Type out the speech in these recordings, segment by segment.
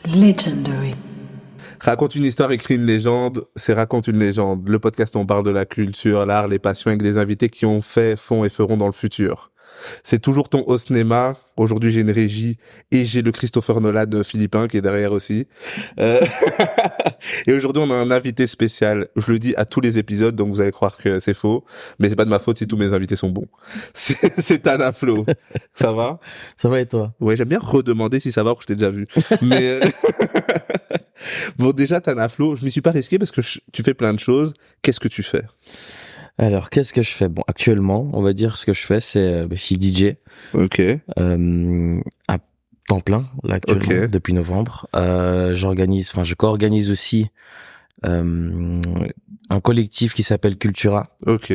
Legendary. Raconte une histoire, écrit une légende, c'est Raconte une légende. Le podcast où on parle de la culture, l'art, les passions avec des invités qui ont fait, font et feront dans le futur. C'est toujours ton au cinéma. Aujourd'hui, j'ai une régie et j'ai le Christopher Nolan philippin qui est derrière aussi. Et aujourd'hui, on a un invité spécial. Je le dis à tous les épisodes, donc vous allez croire que c'est faux. Mais c'est pas de ma faute si tous mes invités sont bons. C'est Tana Flo. Ça va? Ça va et toi? Ouais, j'aime bien redemander si ça va, parce que je t'ai déjà vu. Mais bon, déjà, Tana Flo, je m'y suis pas risqué parce que tu fais plein de choses. Qu'est-ce que tu fais? Alors, qu'est-ce que je fais? Bon, actuellement, on va dire ce que je fais, c'est je suis DJ. Ok. À temps plein, là, actuellement, depuis novembre. Je co-organise aussi un collectif qui s'appelle Cultura. Ok.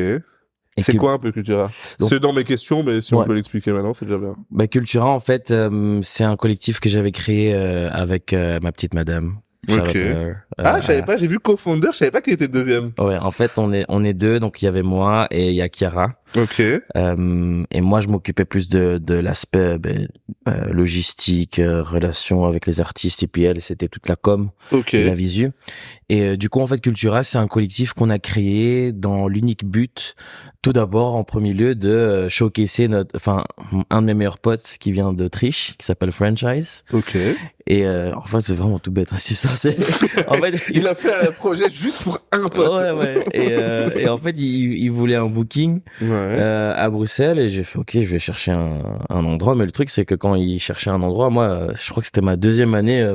C'est quoi un peu Cultura? Donc, c'est dans mes questions, mais si on peut l'expliquer maintenant, c'est déjà bien. Bah, Cultura, en fait, c'est un collectif que j'avais créé avec ma petite madame. Ok. Je savais pas, j'ai vu co-founder, je savais pas qui était le deuxième. Ouais, en fait, on est deux, donc il y avait moi et il y a Chiara. Ok. Et moi, je m'occupais plus de l'aspect logistique, relation avec les artistes, et puis elle, c'était toute la com et la visu. Et du coup, en fait, Cultura, c'est un collectif qu'on a créé dans l'unique but, tout d'abord, en premier lieu, de showcaser un de mes meilleurs potes qui vient d'Autriche, qui s'appelle Franchise. Ok. Et en fait, c'est vraiment tout bête, hein, cette histoire. En fait, il a fait un projet juste pour un pote. Ouais. Et en fait, il voulait un booking à Bruxelles, et j'ai fait ok, je vais chercher un endroit. Mais le truc, c'est que quand il cherchait un endroit, moi, je crois que c'était ma deuxième année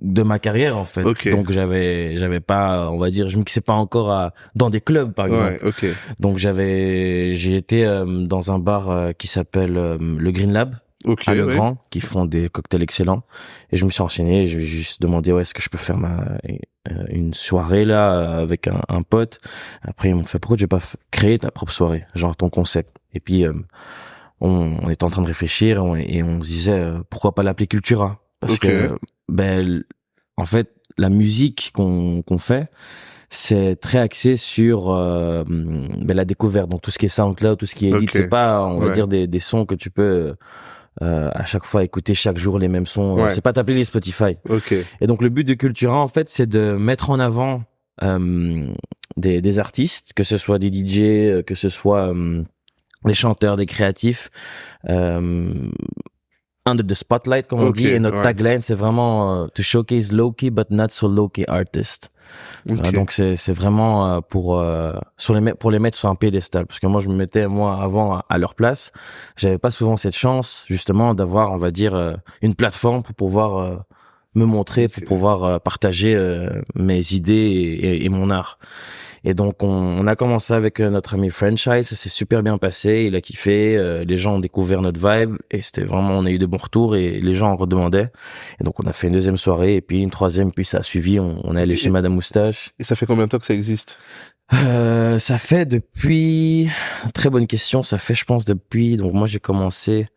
de ma carrière, en fait. Donc j'avais pas, on va dire, je mixais pas encore dans des clubs, par exemple. Donc j'ai été dans un bar qui s'appelle le Green Lab. À Le Grand, qui font des cocktails excellents. Et je me suis renseigné, et je vais juste demander est-ce que je peux faire une soirée là avec un pote. Après ils m'ont fait pourquoi tu veux pas créer ta propre soirée, genre ton concept. Et puis on était en train de réfléchir et on se disait pourquoi pas l'appeler Cultura, parce que en fait la musique qu'on fait, c'est très axé sur la découverte, donc tout ce qui est SoundCloud, tout ce qui est edit, c'est pas, on va dire, des sons que tu peux à chaque fois écouter chaque jour les mêmes sons. C'est pas t'appeler les Spotify. Et donc le but de Cultura, en fait, c'est de mettre en avant des artistes, que ce soit des DJ, que ce soit des chanteurs, des créatifs, under the spotlight, comme on dit. Et notre tagline, c'est vraiment to showcase low-key but not so low-key artists. Donc c'est vraiment pour les mettre sur un piédestal, parce que moi je me mettais avant à leur place. J'avais pas souvent cette chance justement d'avoir, on va dire, une plateforme pour pouvoir me montrer, pour pouvoir partager mes idées et mon art. Et donc on a commencé avec notre ami Franchise, ça s'est super bien passé, il a kiffé, les gens ont découvert notre vibe, et c'était vraiment, on a eu de bons retours et les gens en redemandaient. Et donc on a fait une deuxième soirée, et puis une troisième, puis ça a suivi, on est allé chez Madame Moustache. Et ça fait combien de temps que ça existe? Ça fait depuis, très bonne question, ça fait je pense depuis, donc moi j'ai commencé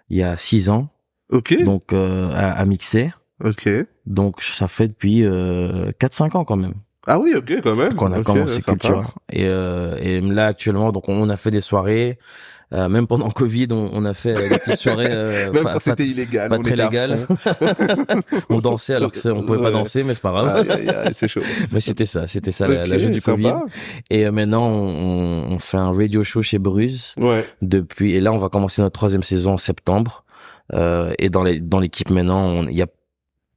il y a 6 ans. Donc à mixer. Donc ça fait depuis 4-5 ans quand même. Ah oui, quand même. Qu'on a commencé Cultura. Et là, actuellement, donc, on a fait des soirées, même pendant Covid, on a fait des petites soirées, même quand c'était illégal. Pas très légal. On dansait alors que on pouvait pas danser, mais c'est pas grave. C'est chaud. Mais c'était ça la jeu du Covid. Et maintenant, on fait un radio show chez Bruce. Et là, on va commencer notre 3e saison en septembre. Et dans l'équipe maintenant, il y a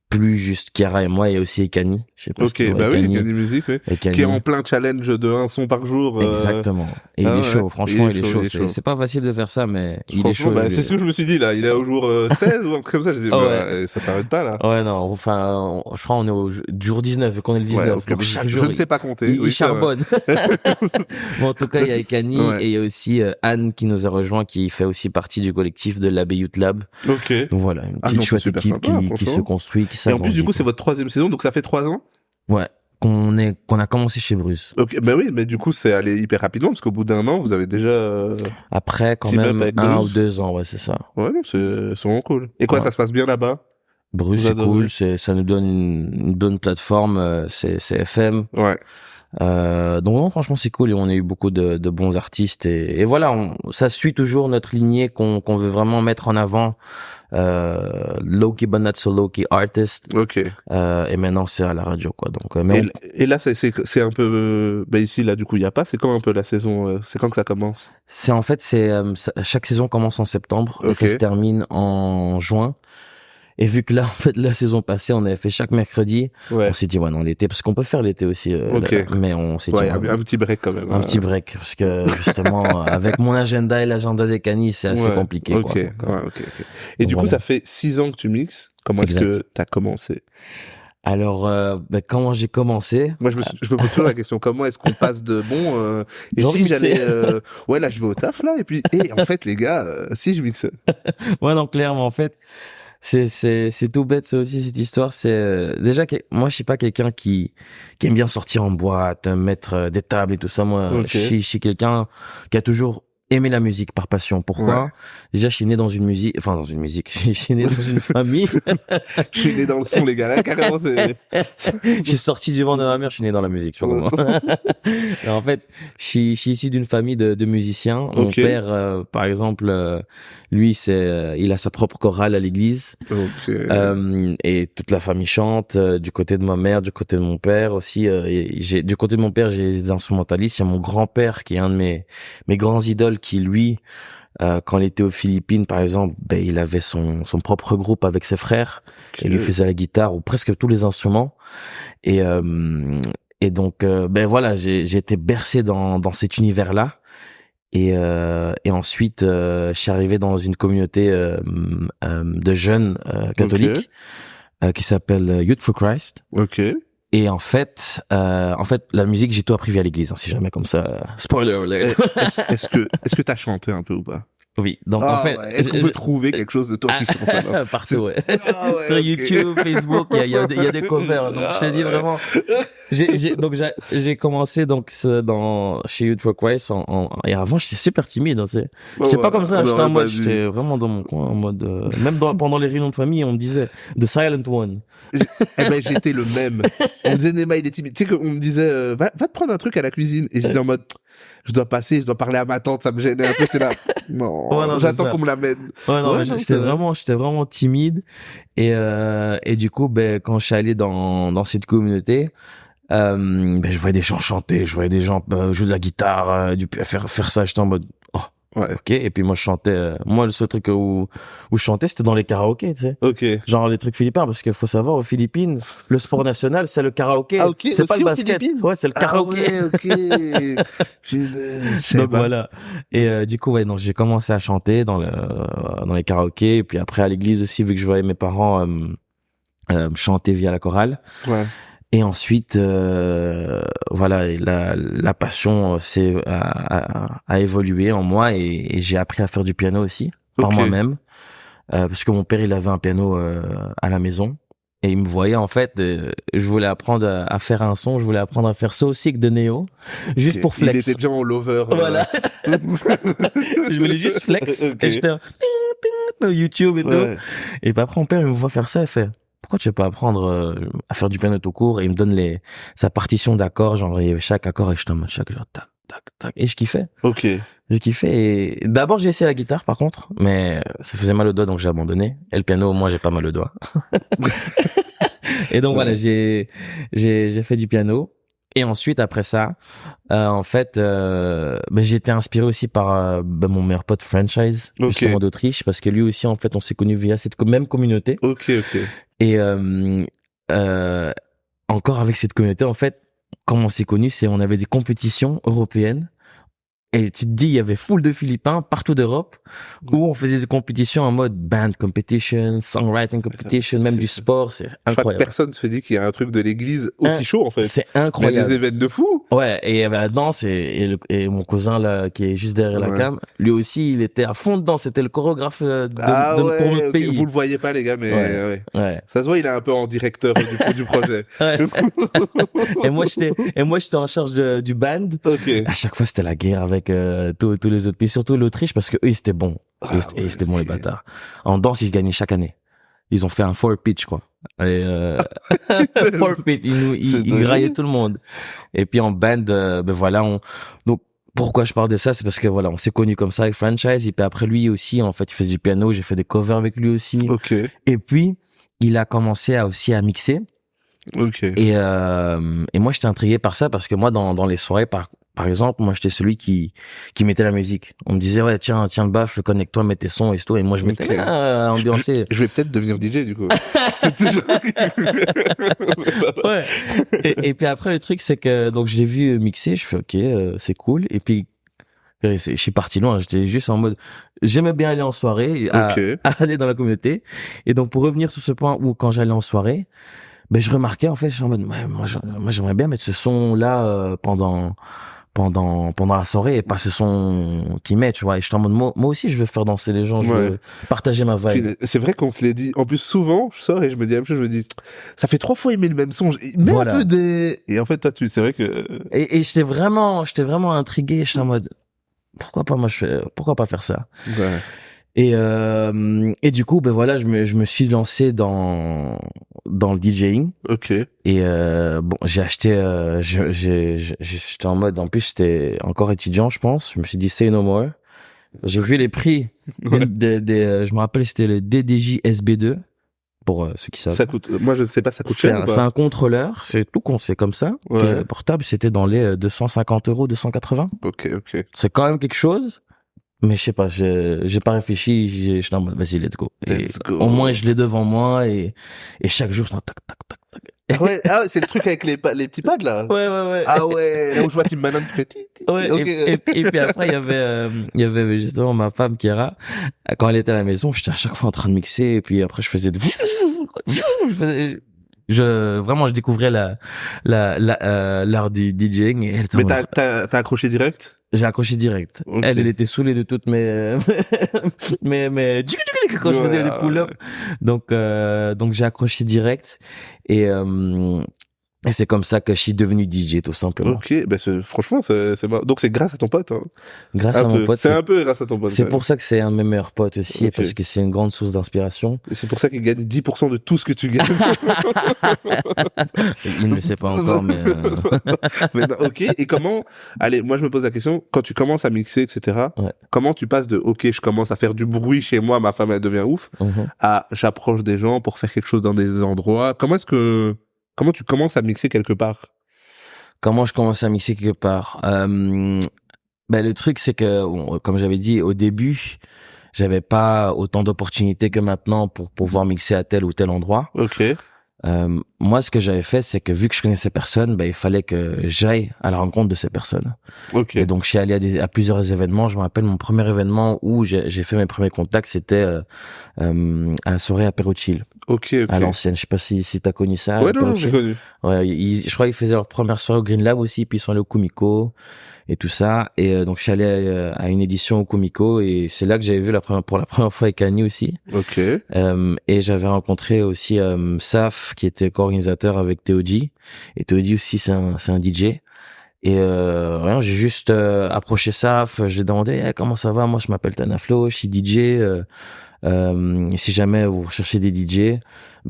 plus juste Chiara et moi, et aussi Ekani. Je sais pas si Ekani Musique, qui est en plein challenge de un son par jour. Exactement. Et il est chaud, franchement, il est chaud. C'est pas facile de faire ça, mais il est chaud. C'est ce que je me suis dit, là. Il est au jour 16 ou un truc comme ça. Je dis, ça s'arrête pas, là. Ouais, non. Enfin, je crois on est au jour 19, vu qu'on est le 19. Donc chaque jour, je ne sais pas compter. Il charbonne. Bon, en tout cas, il y a Ekani et il y a aussi Anne qui nous a rejoint, qui fait aussi partie du collectif de l'Abbey Youth Lab. Donc voilà, une petite chouette équipe qui se construit, qui et en plus, du coup, c'est votre 3e saison, donc ça fait 3 ans? Ouais. Qu'on a commencé chez Bruce. Oui, mais du coup, c'est allé hyper rapidement, parce qu'au bout d'1 an, vous avez déjà... Après, quand même, 1 ou 2 ans, c'est ça. Ouais, non, c'est vraiment cool. Et quoi, ça se passe bien là-bas? Bruce, c'est cool, ça nous donne une bonne plateforme, c'est FM. Donc non, franchement c'est cool et on a eu beaucoup de bons artistes et voilà, ça suit toujours notre lignée qu'on veut vraiment mettre en avant. Low-key but not so low-key artist. Ok. Et maintenant c'est à la radio quoi. Donc et là c'est un peu ici là du coup il y a pas, c'est quand un peu la saison, c'est quand que ça commence? C'est en fait chaque saison commence en septembre et ça se termine en juin. Et vu que là, en fait, la saison passée, on avait fait chaque mercredi, on s'est dit, ouais, non, l'été, parce qu'on peut faire l'été aussi, mais on s'est dit... un petit break quand même. Un petit break, parce que justement, avec mon agenda et l'agenda des canis, c'est assez compliqué. Ok. Et du coup, ça fait 6 ans que tu mixes. Comment est-ce que t'as commencé? Alors, comment j'ai commencé? Moi, je me pose toujours la question, comment est-ce qu'on passe de et si j'allais, là, je vais au taf, là, et puis, en fait, les gars, si je mixe. Ouais, non, clairement, en fait, c'est tout bête, ça aussi, cette histoire. C'est déjà que moi je suis pas quelqu'un qui aime bien sortir en boîte, mettre des tables et tout ça. Moi je suis quelqu'un qui a toujours aimé la musique par passion. Pourquoi? Déjà je suis né dans une musique, je suis né dans une famille. Je suis né dans le son, les gars, là, carrément. J'ai sorti du ventre de ma mère, je suis né dans la musique, sur le moment. En fait, je suis issu d'une famille de musiciens. Mon père, par exemple, lui, il a sa propre chorale à l'église. Et toute la famille chante, du côté de ma mère, du côté de mon père aussi. Du côté de mon père, j'ai des instrumentalistes. Il y a mon grand-père qui est un de mes grands idoles qui, lui, quand il était aux Philippines, par exemple, il avait son propre groupe avec ses frères et lui faisait la guitare ou presque tous les instruments. Et donc, voilà, j'ai été bercé dans cet univers-là. Et ensuite, je suis arrivé dans une communauté de jeunes catholiques qui s'appelle Youth for Christ. Et en fait, la musique, j'ai tout appris via l'église, si jamais comme ça. Spoiler alert. Est-ce que t'as chanté un peu ou pas? Oui. Donc, en fait. Est-ce qu'on peut trouver quelque chose de toi qui chante? Partout, ouais. Sur YouTube, Facebook, il y a des covers. Donc, je te dis vraiment. J'ai commencé, chez Youth for Christ et avant, j'étais super timide, j'étais pas comme ça. J'étais en mode, j'étais vraiment dans mon coin, en mode, même pendant les réunions de famille, on me disait, The Silent One. J'étais le même. On me disait, Nema, il est timide. Tu sais qu'on me disait, va te prendre un truc à la cuisine. Et j'étais en mode, je dois parler à ma tante, ça me gênait un peu, c'est là. Non, j'attends qu'on me l'amène. J'étais vraiment timide. Et du coup, quand je suis allé dans cette communauté, je voyais des gens chanter, je voyais des gens jouer de la guitare, faire ça, j'étais en mode, ok. Et puis moi je chantais, le seul truc où je chantais c'était dans les karaokés, tu sais. Genre les trucs philippins, parce qu'il faut savoir, aux Philippines, le sport national c'est le karaoké. C'est pas le basket. Ouais, c'est le karaoké. Donc voilà. Et du coup donc j'ai commencé à chanter dans les karaokés, et puis après à l'église aussi, vu que je voyais mes parents chanter via la chorale. Et ensuite, voilà, la passion a évolué en moi, et j'ai appris à faire du piano aussi par moi-même, parce que mon père il avait un piano à la maison et il me voyait, en fait, je voulais apprendre à faire un son, je voulais apprendre à faire So Sick de Neo, juste pour flex. Il était déjà en lover. Voilà. Je voulais juste flex. Et j'étais YouTube et tout. Et puis après mon père il me voit faire ça, il fait, pourquoi tu veux pas apprendre à faire du piano tout court? Et il me donne sa partition d'accords, genre il y avait chaque accord et je t'en chaque genre tac tac tac, et je kiffais. J'ai kiffé. Et d'abord j'ai essayé la guitare par contre, mais ça faisait mal au doigt, donc j'ai abandonné. Et le piano, moi j'ai pas mal au doigt. Et donc voilà, j'ai fait du piano. Et ensuite, après ça, en fait, j'ai été inspiré aussi par mon meilleur pote Franchise, justement d'Autriche, parce que lui aussi, en fait, on s'est connus via cette même communauté. Et encore avec cette communauté, en fait, comment on s'est connus, c'est on avait des compétitions européennes. Et tu te dis, il y avait full de Philippins partout d'Europe où on faisait des compétitions en mode band competition, songwriting competition, même du sport. C'est incroyable. Personne se dit qu'il y a un truc de l'église aussi chaud, en fait. C'est incroyable. Il y a des événements de fou. Ouais. Et il y avait la danse et mon cousin, là, qui est juste derrière la cam, lui aussi, il était à fond dedans. C'était le chorégraphe pour notre pays. Vous le voyez pas, les gars, mais ça se voit, il est un peu en directeur du projet. Et moi, j'étais en charge du band. À chaque fois, c'était la guerre avec tous les autres pays, surtout l'Autriche, parce que eux ils étaient bons, ils étaient bons les bâtards. En danse ils gagnaient chaque année, ils ont fait un 4-pitch, quoi. Et 4-pitch, ils graillaient tout le monde. Et puis en band, ben voilà, donc pourquoi je parle de ça, c'est parce que voilà, on s'est connus comme ça avec Franchise, et puis après lui aussi, en fait, il faisait du piano, j'ai fait des covers avec lui aussi. Ok. Et puis il a commencé aussi à mixer. Ok. Et moi j'étais intrigué par ça parce que moi dans les soirées par exemple, moi j'étais celui qui mettait la musique. On me disait ouais tiens le baf, connecte-toi, mets tes sons et tout, et moi je m'étais ambiancé. Je vais peut-être devenir DJ du coup. C'est toujours ouais. Et puis après le truc c'est que donc je l'ai vu mixer, je fais ok, c'est cool, et puis je suis parti loin, j'étais juste en mode j'aimais bien aller en soirée, à aller dans la communauté. Et donc pour revenir sur ce point où quand j'allais en soirée, ben je remarquais en fait, je suis en mode ouais, moi j'aimerais bien mettre ce son là pendant la soirée, et pas ce son qui met, tu vois. Et je suis en mode moi aussi je veux faire danser les gens, je veux partager ma vibe. C'est vrai qu'on se l'est dit. En plus souvent je sors et je me dis la même chose, je me dis ça fait 3 fois aimer le même son, mais un peu des, et en fait toi c'est vrai que et j'étais vraiment intrigué, j'étais en mode pourquoi pas faire ça. Ouais. Et du coup ben voilà, je me suis lancé dans le DJing. Ok. Et bon, j'ai acheté j'étais en mode, en plus j'étais encore étudiant, je pense, je me suis dit say no more. J'ai vu les prix des je me rappelle, c'était le DDJ SB2 pour ceux qui savent. Ça coûte, moi je sais pas, ça coûte cher ou pas? C'est un contrôleur, c'est tout con, c'est comme ça. Ouais. Portable, c'était dans les 250 €, 280. Ok. C'est quand même quelque chose. Mais je sais pas, j'ai pas réfléchi, je suis en mode vas-y, let's go. Au moins je l'ai devant moi, et chaque jour c'est un tac tac tac tac. Ah ouais, c'est le truc avec les petits pads là. Ouais. Ah ouais, là où je vois Tim Manon qui fait ouais. Okay. Et puis après il y avait justement ma femme Kiara, quand elle était à la maison, j'étais à chaque fois en train de mixer, et puis après je faisais vraiment je découvrais l'art du DJing, et elle était. Mais t'as accroché direct? J'ai accroché direct. Okay. Elle était saoulée de toutes mes quand je faisais des pull-ups. Donc j'ai accroché direct, et c'est comme ça que je suis devenu DJ, tout simplement. Ok, ben franchement c'est donc c'est grâce à ton pote, hein. Grâce à mon pote. C'est un peu grâce à ton pote. C'est pour ça que c'est un de mes meilleurs potes aussi, okay. Parce que c'est une grande source d'inspiration. Et c'est pour ça qu'il gagne 10% de tout ce que tu gagnes. Il ne le sait pas encore, mais mais non, ok. Et comment, allez, moi je me pose la question, quand tu commences à mixer, etc., ouais. Comment tu passes de ok, je commence à faire du bruit chez moi, ma femme elle devient ouf, à j'approche des gens pour faire quelque chose dans des endroits. Comment tu commences à mixer quelque part? Comment je commence à mixer quelque part? Le truc, c'est que, bon, comme j'avais dit au début, j'avais pas autant d'opportunités que maintenant pour pouvoir mixer à tel ou tel endroit. Ok. Moi, ce que j'avais fait, c'est que vu que je connaissais personne, il fallait que j'aille à la rencontre de ces personnes. Ok. Et donc, je suis allé à plusieurs événements. Je me rappelle mon premier événement où j'ai fait mes premiers contacts, c'était à la soirée Apéro Chill. Ok. À l'ancienne. Je sais pas si t'as connu ça. Ouais, non, j'ai connu. Ouais, je crois qu'ils faisaient leur première soirée au Green Lab aussi, puis ils sont allés au Kumiko et tout ça. Et donc, je suis allé à une édition au Kumiko, et c'est là que j'avais vu pour la première fois avec Annie aussi. Ok. Et j'avais rencontré aussi Saf, qui était co-organisateur avec Théodie. Et Théodie aussi, c'est un DJ. Et rien, j'ai juste approché Saf, je lui ai demandé hey, comment ça va, moi je m'appelle Tanaflo, je suis DJ. Si jamais vous recherchez des DJ,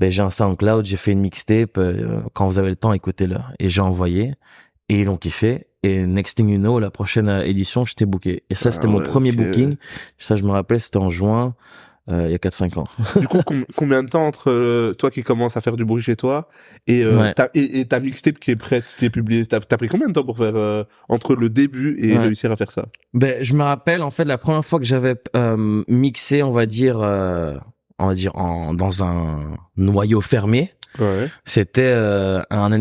j'ai un SoundCloud, j'ai fait une mixtape, quand vous avez le temps, écoutez-le. Et j'ai envoyé, et ils l'ont kiffé. Et next thing you know, la prochaine édition, j'étais booké. Et ça, c'était mon premier booking. Ça, je me rappelle, c'était en juin, il y a 4-5 ans. Du coup, combien de temps entre toi qui commences à faire du bruit chez toi et ta mixtape qui est prête, qui est publiée, t'as pris combien de temps pour faire entre le début et réussir à faire ça? Je me rappelle, en fait, la première fois que j'avais mixé, on va dire dans un noyau fermé. Ouais. C'était un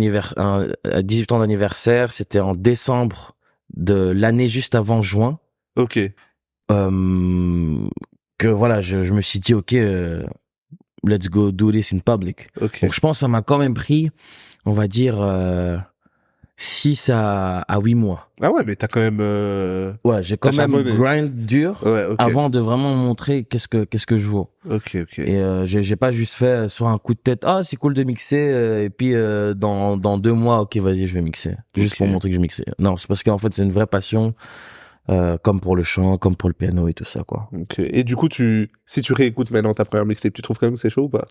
18 ans d'anniversaire, c'était en décembre de l'année juste avant juin. Ok. Que voilà, je me suis dit ok, let's go do this in public. Okay. Donc je pense que ça m'a quand même pris, on va dire 6 à 8 mois. Ah ouais, mais t'as quand même ouais, j'ai quand même grind dur avant de vraiment montrer qu'est-ce que je vaux. OK. Et j'ai pas juste fait sur un coup de tête, c'est cool de mixer et puis dans 2 mois, OK, vas-y, je vais mixer. Juste pour montrer que je mixais. Non, c'est parce qu'en fait, c'est une vraie passion. comme pour le chant, comme pour le piano et tout ça, quoi. Ok. Et du coup, si tu réécoutes maintenant ta première mixtape, tu trouves quand même que c'est chaud ou pas?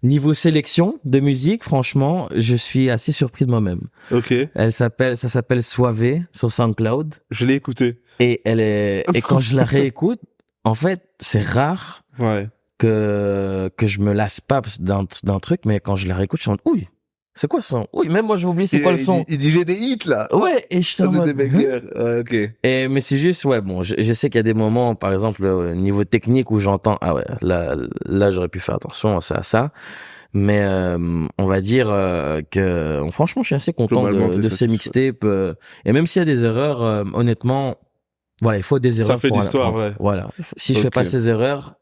Niveau sélection de musique, franchement, je suis assez surpris de moi-même. Ok. Ça s'appelle Soivé sur SoundCloud. Je l'ai écouté. Et et quand je la réécoute, en fait, c'est rare. Ouais. Que je me lasse pas d'un truc, mais quand je la réécoute, je suis en mode, oui, c'est quoi ce son? Oui, même moi, j'ai oublié c'est quoi le son. Il dit, j'ai des hits, là. Ouais, et je suis en mode, ouais, ok. Mais c'est juste, ouais, bon, je sais qu'il y a des moments, par exemple, au niveau technique où j'entends, ah ouais, là, j'aurais pu faire attention à ça. Mais, on va dire, que, franchement, je suis assez content de ces mixtapes, et même s'il y a des erreurs, honnêtement, voilà, il faut des erreurs. Ça fait l'histoire, ouais. Voilà. Si je fais pas ces erreurs,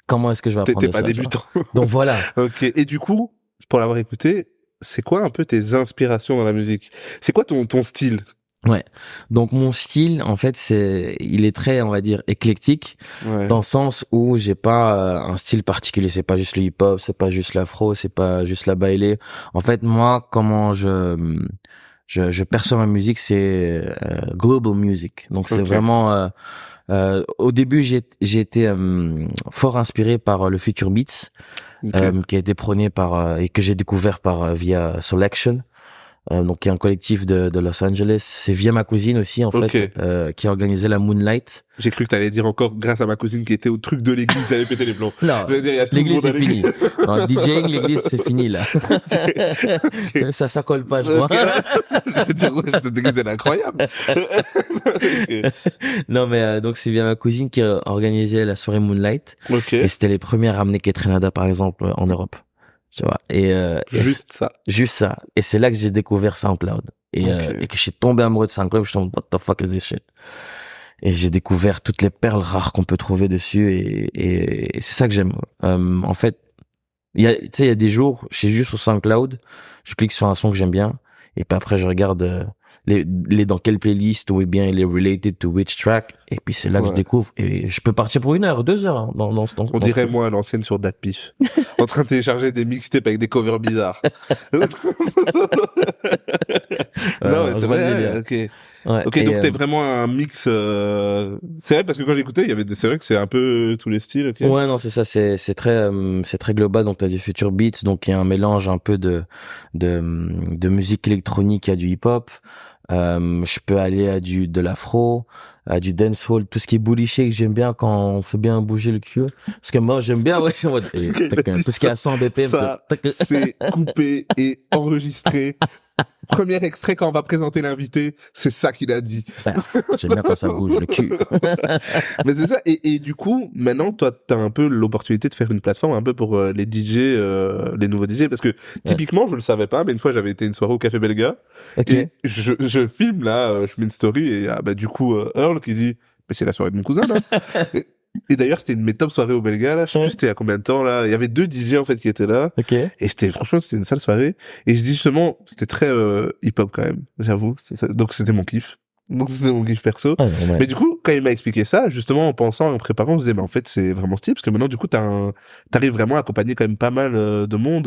comment est-ce que je vais apprendre ça? T'es pas débutant. Donc voilà. Ok. Et du coup, pour l'avoir écouté, c'est quoi un peu tes inspirations dans la musique? C'est quoi ton style? Ouais. Donc mon style, en fait, il est très, on va dire, éclectique, dans le sens où j'ai pas un style particulier. C'est pas juste le hip-hop, c'est pas juste l'afro, c'est pas juste la baile. En fait, moi, comment je perçois ma musique, c'est global music. Donc c'est vraiment au début, j'ai été fort inspiré par le Future Beats, qui a été prôné et que j'ai découvert via Selection. Donc qui est un collectif de Los Angeles. C'est via ma cousine aussi en fait, qui a organisé la Moonlight. J'ai cru que t'allais dire encore grâce à ma cousine qui était au truc de l'église, elle avait pété les plombs. Non, l'église c'est fini. Non, DJing, l'église c'est fini là. Ça colle pas, je crois. Je veux dire, ouais, cette église elle est incroyable. Non mais donc c'est via ma cousine qui a organisé la soirée Moonlight. Et c'était les premières à amener Ketrenada par exemple en Europe. Tu vois, juste ça. Et c'est là que j'ai découvert SoundCloud. Et que je suis tombé amoureux de SoundCloud. Je suis tombé, what the fuck is this shit? Et j'ai découvert toutes les perles rares qu'on peut trouver dessus. Et c'est ça que j'aime. En fait, il y a des jours, je suis juste sur SoundCloud, je clique sur un son que j'aime bien. Et puis après, je regarde, dans quelle playlist ou bien il est related to which track, et puis c'est là que je découvre, et je peux partir pour 1 heure, 2 heures on dirait moi à l'ancienne sur DatPiff en train de télécharger des mixtapes avec des covers bizarres. Non mais c'est vrai, ok. Ouais, ok, donc t'es vraiment un mix. C'est vrai parce que quand j'écoutais, c'est vrai que c'est un peu tous les styles. Okay. Ouais, non, c'est ça, c'est très global. Donc t'as du future beats, donc il y a un mélange un peu de musique électronique, il y a du hip hop. Je peux aller à de l'afro, à du dancehall, tout ce qui est booty shake, j'aime bien quand on fait bien bouger le cul. Parce que moi, j'aime bien, tout ce qui est à 100 BPM. Ça, c'est coupé et enregistré. Premier extrait quand on va présenter l'invité, c'est ça qu'il a dit. J'aime bien quand ça bouge le cul. Mais c'est ça. Et du coup, maintenant, toi, t'as un peu l'opportunité de faire une plateforme un peu pour les DJ, les nouveaux DJ, parce que typiquement, je le savais pas, mais une fois, j'avais été une soirée au Café Belga, et je filme là, je mets une story, et du coup, Earl qui dit, mais c'est la soirée de mon cousin là. Et d'ailleurs, c'était une de mes top soirées au Belga, là. Je sais plus c'était il y a combien de temps, là. Il y avait 2 DJ, en fait, qui étaient là. Et franchement, c'était une sale soirée. Et je dis justement, c'était très, hip-hop quand même. J'avoue. Donc, c'était mon kiff. Perso. Mais du coup, quand il m'a expliqué ça, justement, en pensant, en préparant, je disais, mais en fait, c'est vraiment stylé, parce que maintenant, du coup, t'arrives vraiment à accompagner quand même pas mal de monde,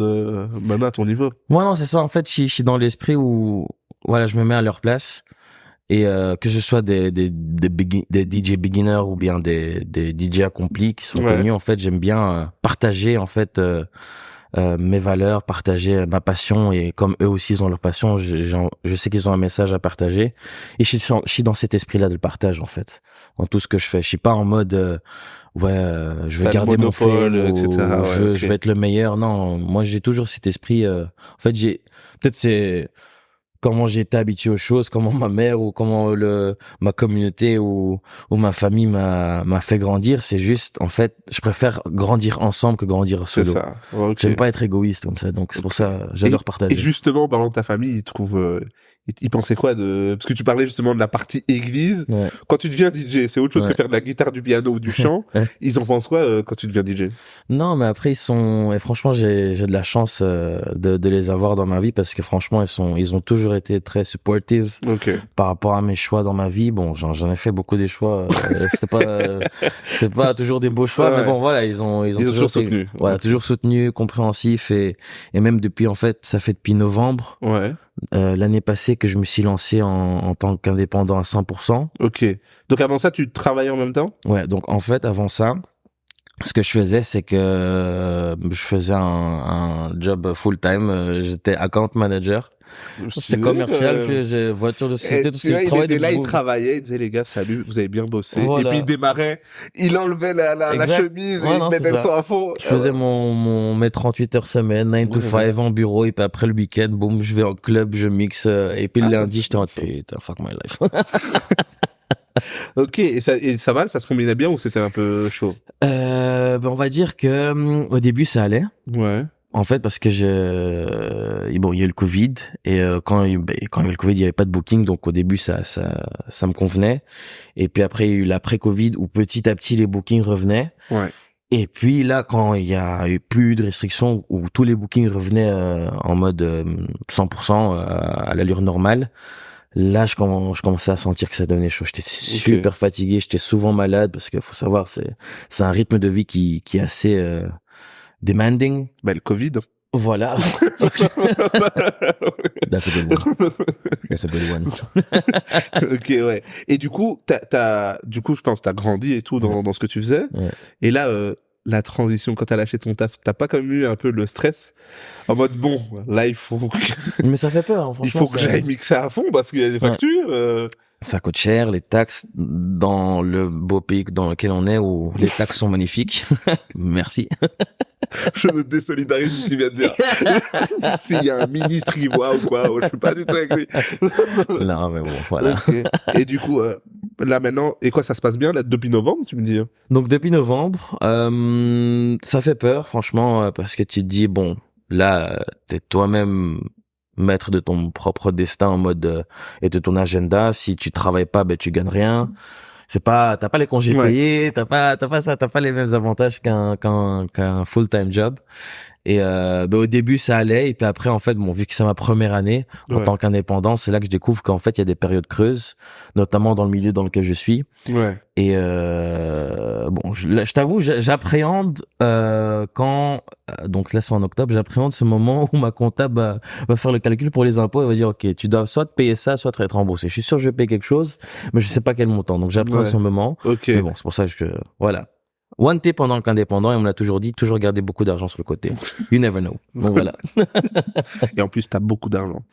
maintenant à ton niveau. Moi, non, c'est ça. En fait, je suis dans l'esprit où, voilà, je me mets à leur place. Et que ce soit des DJ beginners ou bien des DJ accomplis qui sont connus, en fait, j'aime bien partager en fait mes valeurs, partager ma passion, et comme eux aussi ils ont leur passion, je sais qu'ils ont un message à partager, et je suis dans cet esprit-là de le partage en fait, dans tout ce que je fais. Je suis pas en mode je vais garder mon fame, etc. Je vais être le meilleur. Non, moi j'ai toujours cet esprit. En fait, c'est comment j'ai été habitué aux choses, comment ma mère ou comment ma communauté ou ma famille m'a fait grandir. C'est juste, en fait, je préfère grandir ensemble que grandir solo. C'est ça. J'aime pas être égoïste comme ça, donc c'est pour ça, j'adore partager. Et justement, parlant de ta famille, ils pensaient quoi parce que tu parlais justement de la partie église. Quand tu deviens DJ, c'est autre chose que faire de la guitare, du piano ou du chant. Ils en pensent quoi quand tu deviens DJ? Non, mais après et franchement, j'ai de la chance de les avoir dans ma vie, parce que franchement, ils ont toujours été très supportive par rapport à mes choix dans ma vie. Bon, j'en ai fait beaucoup des choix. C'est pas toujours des beaux choix, mais bon, voilà, ils ont toujours soutenu. Voilà, toujours soutenu, compréhensif, et même depuis, en fait, ça fait depuis novembre. l'année passée que je me suis lancé en tant qu'indépendant à 100%. Ok. Donc avant ça, tu travaillais en même temps? Ouais, donc en fait, avant ça, ce que je faisais, c'est que je faisais un job full-time. J'étais account manager. J'étais commercial, j'ai voiture de société, tout ce qui est travail. Il était là, il travaillait, il disait les gars, salut, vous avez bien bossé. Voilà. Et puis il démarrait, il enlevait la chemise et il mettait le son à fond. Je faisais mes 38 heures semaine, 9 to 5 en bureau, et puis après le week-end, boum, je vais en club, je mixe, et puis le lundi, j'étais en putain, fuck my life. Ok, et ça va, ça se combinait bien ou c'était un peu chaud? On va dire que au début ça allait. Ouais. En fait, parce que il y a eu le Covid et quand il y a eu le Covid, il y avait pas de booking, donc au début ça me convenait. Et puis après il y a eu l'après-Covid où petit à petit les bookings revenaient. Ouais. Et puis là, quand il y a eu plus de restrictions, où tous les bookings revenaient en mode 100% à l'allure normale. Là, je commençais à sentir que ça devenait chaud. J'étais super fatigué, j'étais souvent malade parce que faut savoir, c'est un rythme de vie qui est assez demanding. Ben, le Covid. Voilà. That's a good one. That's a good one. Ok, ouais. Et du coup, je pense que t'as grandi et tout dans ce que tu faisais. Ouais. Et là, la transition, quand t'as lâché ton taf, t'as pas quand même eu un peu le stress en mode bon, là il faut mais ça fait peur, hein, franchement. Il faut que j'aille mixer à fond parce qu'il y a des factures. Ça coûte cher, les taxes dans le beau pays dans lequel on est où les taxes sont magnifiques. Merci. Je me désolidarise de ce qu'il vient de dire. S'il y a un ministre qui voit ou quoi, je suis pas du tout avec lui. Non, mais bon, voilà. Okay. Et du coup, là maintenant, et quoi, ça se passe bien là depuis novembre, tu me dis? Donc depuis novembre, ça fait peur, franchement, parce que tu te dis bon, là, t'es toi-même maître de ton propre destin en mode et de ton agenda. Si tu travailles pas, ben tu gagnes rien. C'est pas, t'as pas les congés payés, t'as pas ça, t'as pas les mêmes avantages qu'un full-time job. Et au début ça allait, et puis après en fait vu que c'est ma première année en tant qu'indépendant, c'est là que je découvre qu'en fait il y a des périodes creuses, notamment dans le milieu dans lequel je suis. Ouais. Et je t'avoue, j'appréhende donc là c'est en octobre, j'appréhende ce moment où ma comptable va faire le calcul pour les impôts et va dire ok, tu dois soit te payer ça, soit te être remboursé. Je suis sûr que je vais payer quelque chose, mais je sais pas quel montant. Donc j'appréhende ce moment. Okay. Mais bon, c'est pour ça que voilà. One tip pendant qu'indépendant, et on me l'a toujours dit, toujours garder beaucoup d'argent sur le côté. You never know. Donc voilà. Et en plus, t'as beaucoup d'argent.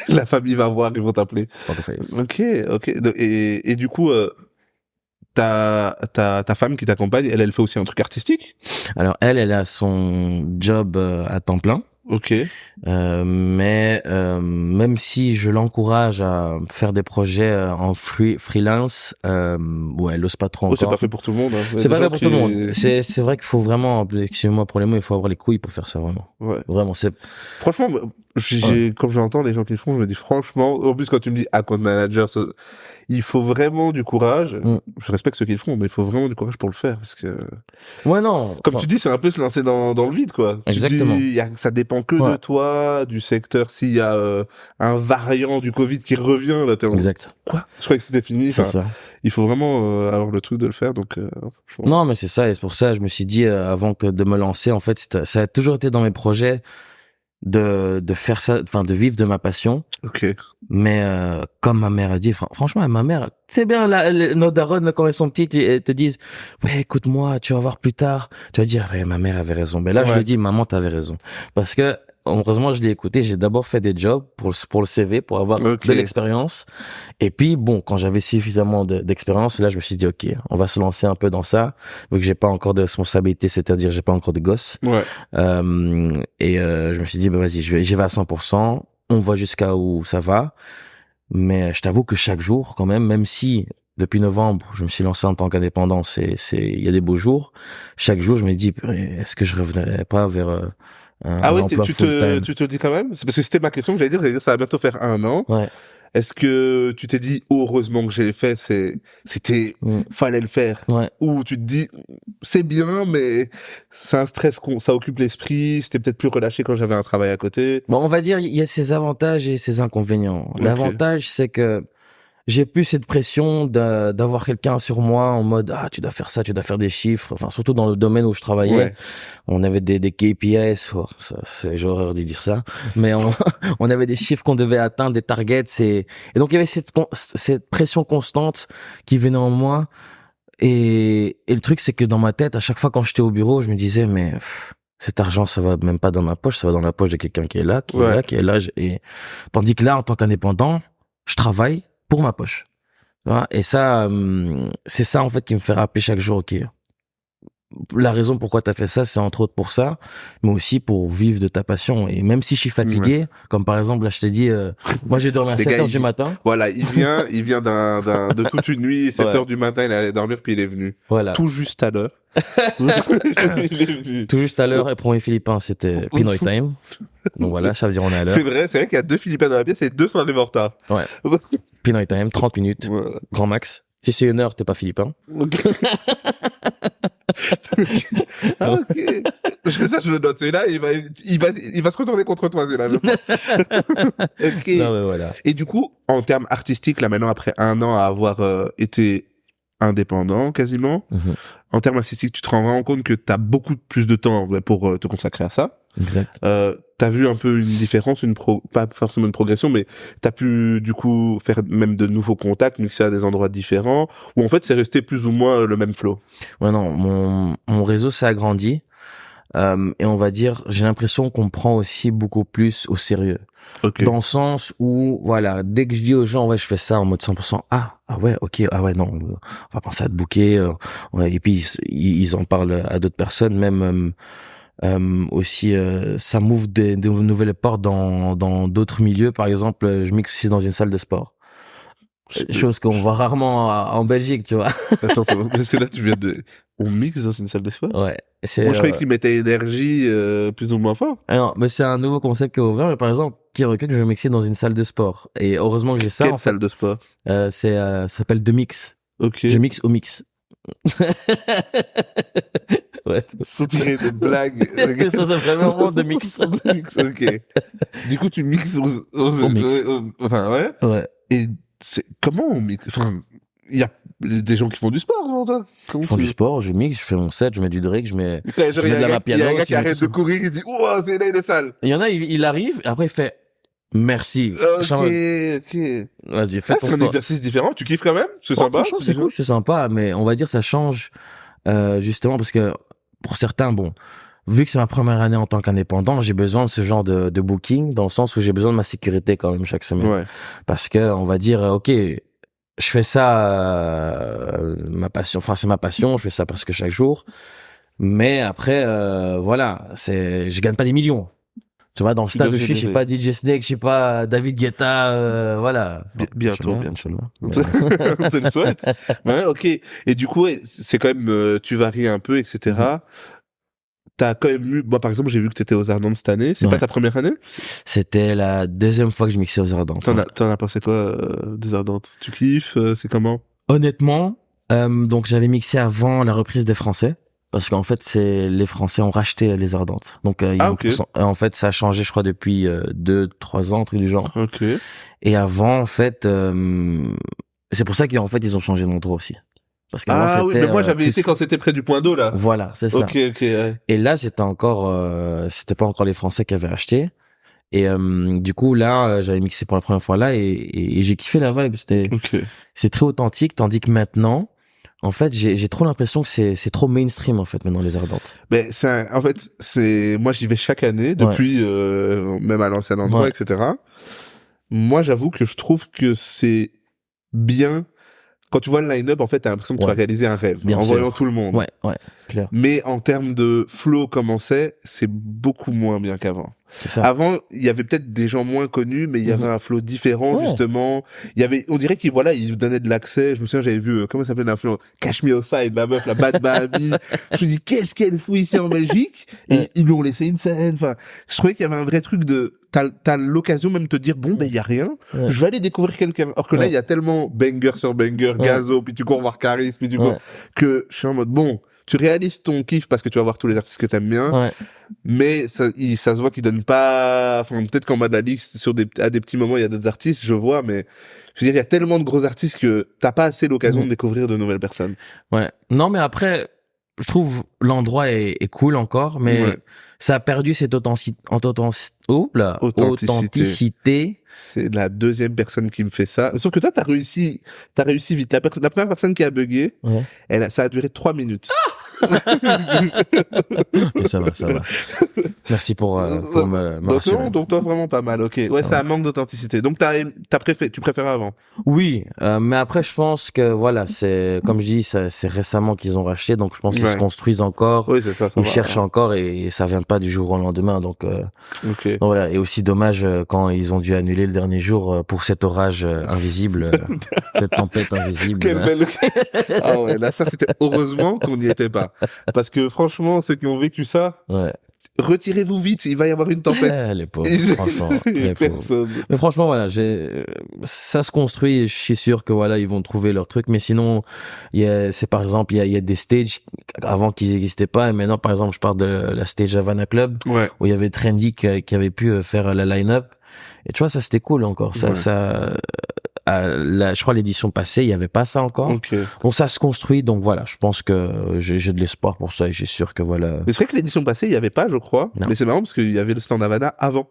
La famille va voir, ils vont t'appeler. Ok. Et du coup, ta femme qui t'accompagne, elle fait aussi un truc artistique? Alors elle a son job à temps plein. Ok. Mais même si je l'encourage à faire des projets en freelance, elle ose pas trop encore. C'est pas fait pour tout le monde. Hein. C'est pas fait pour tout le monde. C'est vrai qu'il faut vraiment, excusez-moi pour les mots, il faut avoir les couilles pour faire ça vraiment. Ouais. Vraiment, c'est. Franchement, comme j'entends les gens qui le font, je me dis franchement, en plus quand tu me dis account manager, il faut vraiment du courage. Je respecte ceux qui le font, mais il faut vraiment du courage pour le faire parce que. Ouais, non. Comme tu dis, c'est un peu se lancer dans le vide, quoi. Exactement. Tu dis, ça dépend que de toi, du secteur. S'il y a un variant du Covid qui revient, là, t'es en... Exact. Quoi? Je croyais que c'était fini. C'est ça. Il faut vraiment avoir le truc de le faire, donc. Non, mais c'est ça, et c'est pour ça, je me suis dit avant de me lancer, en fait, ça a toujours été dans mes projets de faire ça, enfin de vivre de ma passion. Ok. Mais comme ma mère a dit, franchement, ma mère, c'est bien nos darons quand elles sont petites, elles te disent ouais, écoute-moi, tu vas voir plus tard, tu vas dire ouais, ma mère avait raison. Mais là je lui dis maman, t'avais raison, parce que heureusement je l'ai écouté. J'ai d'abord fait des jobs pour le CV, pour avoir de l'expérience. Et puis bon, quand j'avais suffisamment d'expérience, là je me suis dit ok, on va se lancer un peu dans ça, vu que j'ai pas encore de responsabilité, c'est-à-dire j'ai pas encore de gosse. Ouais. Je me suis dit vas-y, j'y vais à 100%. On voit jusqu'à où ça va. Mais je t'avoue que chaque jour, quand même si depuis novembre, je me suis lancé en tant qu'indépendant, il y a des beaux jours. Chaque jour, je me dis, est-ce que je reviendrai pas vers un emploi full-time? Tu te le dis quand même? C'est parce que c'était ma question que j'allais dire, ça va bientôt faire 1 an. Ouais. Est-ce que tu t'es dit, heureusement que j'ai fait, fallait le faire? Ouais. Ou tu te dis, c'est bien, mais c'est un stress ça occupe l'esprit, c'était peut-être plus relâché quand j'avais un travail à côté. Bon, on va dire, il y a ses avantages et ses inconvénients. Okay. L'avantage, c'est que, j'ai plus cette pression d'avoir quelqu'un sur moi en mode tu dois faire ça, tu dois faire des chiffres. Enfin, surtout dans le domaine où je travaillais, on avait des KPIs. J'ai horreur de dire ça, mais on avait des chiffres qu'on devait atteindre, des targets. Et donc il y avait cette pression constante qui venait en moi. Et le truc, c'est que dans ma tête, à chaque fois quand j'étais au bureau, je me disais mais cet argent, ça va même pas dans ma poche, ça va dans la poche de quelqu'un qui est là, qui est là. Et tandis que là, en tant qu'indépendant, je travaille pour ma poche. Et ça, c'est ça en fait qui me fait rappeler chaque jour, ok, la raison pourquoi t'as fait ça, c'est entre autres pour ça, mais aussi pour vivre de ta passion. Et même si je suis fatigué, comme par exemple là je t'ai dit, moi j'ai dormi à 7h du matin. Voilà, il vient de toute une nuit, 7h du matin, il allait dormir puis il est venu. Voilà. Tout juste à l'heure. Tout juste à l'heure. Et pour les Philippins, c'était Pinoy Time. Donc voilà, ça veut dire on est à l'heure. C'est vrai qu'il y a 2 Philippins dans la pièce et 2 sont arrivés en retard. Ouais. Pinoy Time, 30 minutes, grand max. Si c'est 1 heure, t'es pas Philippin. Ah, ok. Ça, je le note. Celui-là, il va se retourner contre toi, celui-là. Ok. Non, mais voilà. Et du coup, en termes artistiques, là, maintenant, après 1 an à avoir été indépendant, quasiment, en termes artistiques, tu te rends vraiment compte que t'as beaucoup plus de temps pour te consacrer à ça. Exact. T'as vu un peu une différence, pas forcément une progression, mais t'as pu du coup faire même de nouveaux contacts, mixer à des endroits différents, ou en fait c'est resté plus ou moins le même flow. Ouais, non, mon réseau s'est agrandi, et on va dire, j'ai l'impression qu'on me prend aussi beaucoup plus au sérieux. Okay. Dans le sens où, voilà, dès que je dis aux gens, ouais, je fais ça en mode 100%, ah ouais, ok, ah ouais, non, on va penser à te booker, et puis ils en parlent à d'autres personnes, même aussi ça m'ouvre des nouvelles portes dans d'autres milieux. Par exemple, je mixe aussi dans une salle de sport, chose qu'on voit rarement en Belgique, tu vois. Attends, parce que là on mixe dans une salle de sport. Ouais. Moi je croyais qu'ils mettaient énergie plus ou moins fort. Alors, mais c'est un nouveau concept qui est ouvert. Mais par exemple, qui recueille que je vais mixer dans une salle de sport. Et heureusement que j'ai ça. Quelle salle de sport? Ça s'appelle The Mix. Ok. Je mixe au mix. Ouais. Sans tirer de blagues. Ça s'appelle vraiment de mix. Ok. Du coup, tu mixes au mix. Enfin, ouais. Ouais. Et comment on mixe? Enfin, il y a des gens qui font du sport, non, toi? Ils font du sport, je mixe, je fais mon set, je mets du Drake, je mets de la Mapiano. Il y a un gars qui arrête de courir, il dit, oh, c'est là, il est sale. Il y en a, il arrive, après il fait, merci. Ok. Vas-y, fais ton sport. C'est un exercice différent, tu kiffes quand même? C'est sympa? C'est cool, c'est sympa, mais on va dire ça change, justement, parce que, pour certains, bon, vu que c'est ma première année en tant qu'indépendant, j'ai besoin de ce genre de booking, dans le sens où j'ai besoin de ma sécurité quand même chaque semaine. Ouais. Parce que, on va dire, ok, je fais ça, ma passion, enfin c'est ma passion, je fais ça presque chaque jour. Mais après, voilà, je gagne pas des millions. Tu vois, dans le stade où je suis pas DJ Snake, je suis pas David Guetta, voilà. Bientôt. On te le souhaite. Ouais, ok. Et du coup, c'est quand même, tu varies un peu, etc. T'as quand même eu, moi par exemple, j'ai vu que t'étais aux Ardentes cette année. C'est pas ta première année? C'était la deuxième fois que je mixais aux Ardentes. T'en as pensé quoi des Ardentes? Tu kiffes? C'est comment? Honnêtement, donc j'avais mixé avant la reprise des Français. Parce qu'en fait, les Français ont racheté les Ardentes. Donc, en fait, ça a changé, je crois, depuis 2-3 ans, un truc du genre. Ok. Et avant, en fait, c'est pour ça qu'en fait, ils ont changé d'endroit aussi. Parce que oui, mais moi j'avais été quand c'était près du point d'eau là. Voilà, c'est ça. Ok. Ouais. Et là, c'était pas encore les Français qui avaient acheté. Et du coup, là, j'avais mixé pour la première fois là et j'ai kiffé la vibe. C'est très authentique, tandis que maintenant, en fait, j'ai trop l'impression que c'est trop mainstream en fait maintenant les Ardentes. Mais en fait, moi j'y vais chaque année depuis même à l'ancien endroit, etc. Moi, j'avoue que je trouve que c'est bien. Quand tu vois le line-up, en fait, t'as l'impression que tu vas réaliser un rêve en voyant tout le monde. Ouais, clair. Mais en termes de flow, comment c'est beaucoup moins bien qu'avant. Avant, il y avait peut-être des gens moins connus, mais il y avait un flow différent, justement. On dirait qu'ils vous donnaient de l'accès. Je me souviens, j'avais vu, comment ça s'appelle l'influence? Cash Me Outside, la meuf, la Bad Baby. Je me dis, qu'est-ce qu'elle fout ici en Belgique? Et ils lui ont laissé une scène. Enfin, je trouvais qu'il y avait un vrai truc t'as l'occasion même de te dire, bon, il y a rien. Je vais aller découvrir quelqu'un. Or que là, il y a tellement banger sur banger, gazo, puis tu cours voir Caris, puis tu cours, que je suis en mode, bon, tu réalises ton kiff parce que tu vas voir tous les artistes que t'aimes bien, mais ça se voit qu'ils donnent pas, enfin, peut-être qu'en bas de la liste, à des petits moments, il y a d'autres artistes, je vois, mais je veux dire, il y a tellement de gros artistes que t'as pas assez l'occasion de découvrir de nouvelles personnes. Ouais. Non, mais après, je trouve l'endroit est cool encore, mais ça a perdu cette authenticité. C'est la deuxième personne qui me fait ça. Sauf que toi, t'as réussi vite. La première personne qui a bugué, ça a duré 3 minutes. Okay, ça va. Merci pour me rassurer. Donc toi, vraiment pas mal, ok. Ouais, c'est un manque d'authenticité. Donc tu préfères avant. Oui, mais après, je pense que voilà, c'est, comme je dis, c'est récemment qu'ils ont racheté, donc je pense qu'ils se construisent encore. Oui, c'est ça. Ils cherchent encore et ça vient pas du jour au lendemain, donc voilà. Et aussi dommage quand ils ont dû annuler le dernier jour pour cet orage invisible, cette tempête invisible. Quelle belle... Ah ouais, là, ça, c'était heureusement qu'on n'y était pas. Parce que franchement, ceux qui ont vécu ça, retirez-vous vite, il va y avoir une tempête. Les pauvres, franchement. Les pauvres. Mais franchement, voilà, ça se construit et je suis sûr que voilà, ils vont trouver leur truc. Mais sinon, c'est par exemple, il y a des stages avant qu'ils n'existaient pas. Et maintenant, par exemple, je parle de la stage Havana Club, où il y avait Trendy qui avait pu faire la line-up. Et tu vois, ça, c'était cool encore. Je crois l'édition passée, il y avait pas ça encore. Donc ça se construit, donc voilà, je pense que j'ai de l'espoir pour ça et j'ai sûr que voilà. Mais c'est vrai que l'édition passée, il y avait pas, je crois. Non. Mais c'est marrant parce qu'il y avait le stand Havana avant.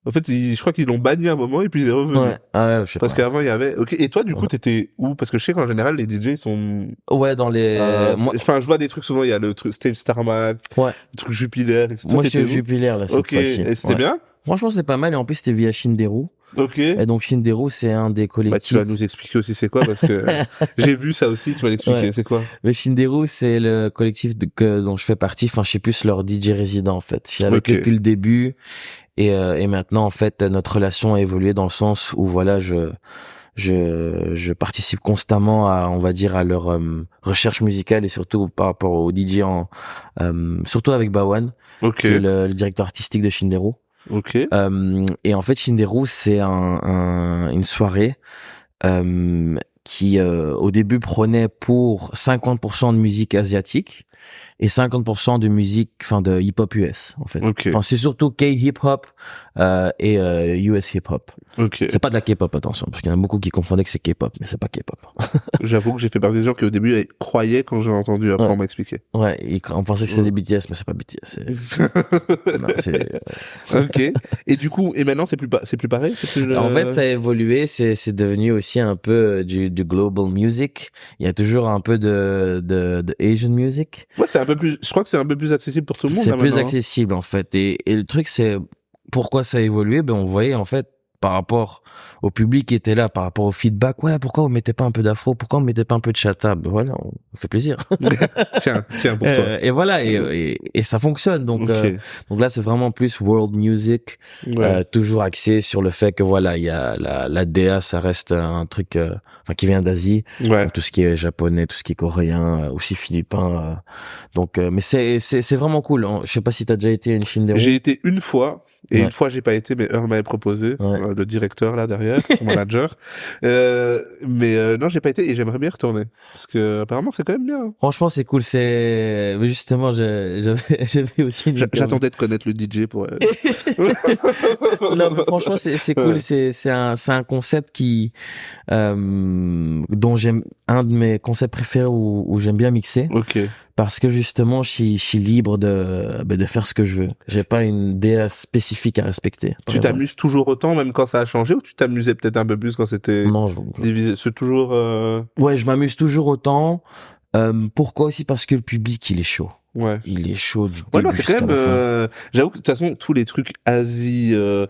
En fait, je crois qu'ils l'ont banni un moment et puis il est revenu. Je sais parce qu'avant il y avait. Ok. Et toi, du coup, t'étais où? Parce que je sais qu'en général, les DJ sont. Dans les. Enfin, je vois des trucs souvent. Il y a le truc Stage Starmac, le truc Jupiler, etc. Moi, j'étais au Jupiler là cette fois-ci. Et c'était bien. Franchement, c'est pas mal et en plus, c'était via Shinderu. Et donc Shinderu, c'est un des collectifs. Tu vas nous expliquer aussi c'est quoi parce que j'ai vu ça aussi. Tu vas l'expliquer. C'est quoi? Mais Shinderu, c'est le collectif dont je fais partie. Enfin, je suis plus leur DJ résident en fait. Je suis avec eux depuis le début et maintenant en fait notre relation a évolué dans le sens où voilà je participe constamment à leur recherche musicale et surtout par rapport aux DJ surtout avec Bawan, qui est le directeur artistique de Shinderu. Et en fait, Shinderu, c'est une soirée qui au début prenait pour 50% de musique asiatique et 50% de musique, de hip-hop US en fait. Enfin, c'est surtout K-hip-hop et US hip-hop. C'est pas de la K-pop, attention, parce qu'il y en a beaucoup qui confondaient que c'est K-pop, mais c'est pas K-pop. J'avoue que j'ai fait partie des gens qui au début croyaient quand j'ai entendu, après on m'a expliqué. On pensait que c'était des BTS, mais c'est pas BTS. Et du coup, maintenant c'est plus pareil. En fait, ça a évolué, c'est devenu aussi un peu du global music. Il y a toujours un peu de Asian music. Ouais, c'est un peu plus. Je crois que c'est un peu plus accessible pour tout le monde. C'est plus accessible en fait. Et le truc, c'est pourquoi ça a évolué. On voyait en fait par rapport au public qui était là, par rapport au feedback, pourquoi on mettait pas un peu d'afro, pourquoi on mettait pas un peu de chata, voilà, on fait plaisir. tiens pour toi. Et voilà, et ça fonctionne. Donc là, c'est vraiment plus world music, toujours axé sur le fait que voilà, il y a la DA, ça reste un truc, qui vient d'Asie, donc, tout ce qui est japonais, tout ce qui est coréen, aussi philippin. Mais c'est vraiment cool. Je sais pas si t'as déjà été à une Shinderu. J'ai été une fois. Et une fois, j'ai pas été, mais Earl m'avait proposé, le directeur, là, derrière, son manager. Non, j'ai pas été et j'aimerais bien retourner. Parce que, apparemment, c'est quand même bien. Franchement, c'est cool, mais justement, j'avais aussi une... J'attendais de connaître le DJ pour... Non, franchement, c'est cool, c'est un concept dont un de mes concepts préférés où j'aime bien mixer. Parce que justement, je suis libre de faire ce que je veux. J'ai pas une DA spécifique à respecter. Tu t'amuses toujours autant, même quand ça a changé, ou tu t'amusais peut-être un peu plus quand c'était divisé? C'est toujours... Ouais, je m'amuse toujours autant. Pourquoi aussi? Parce que le public, il est chaud. Il est chaud du début c'est quand même j'avoue que de toute façon tous les trucs Asie on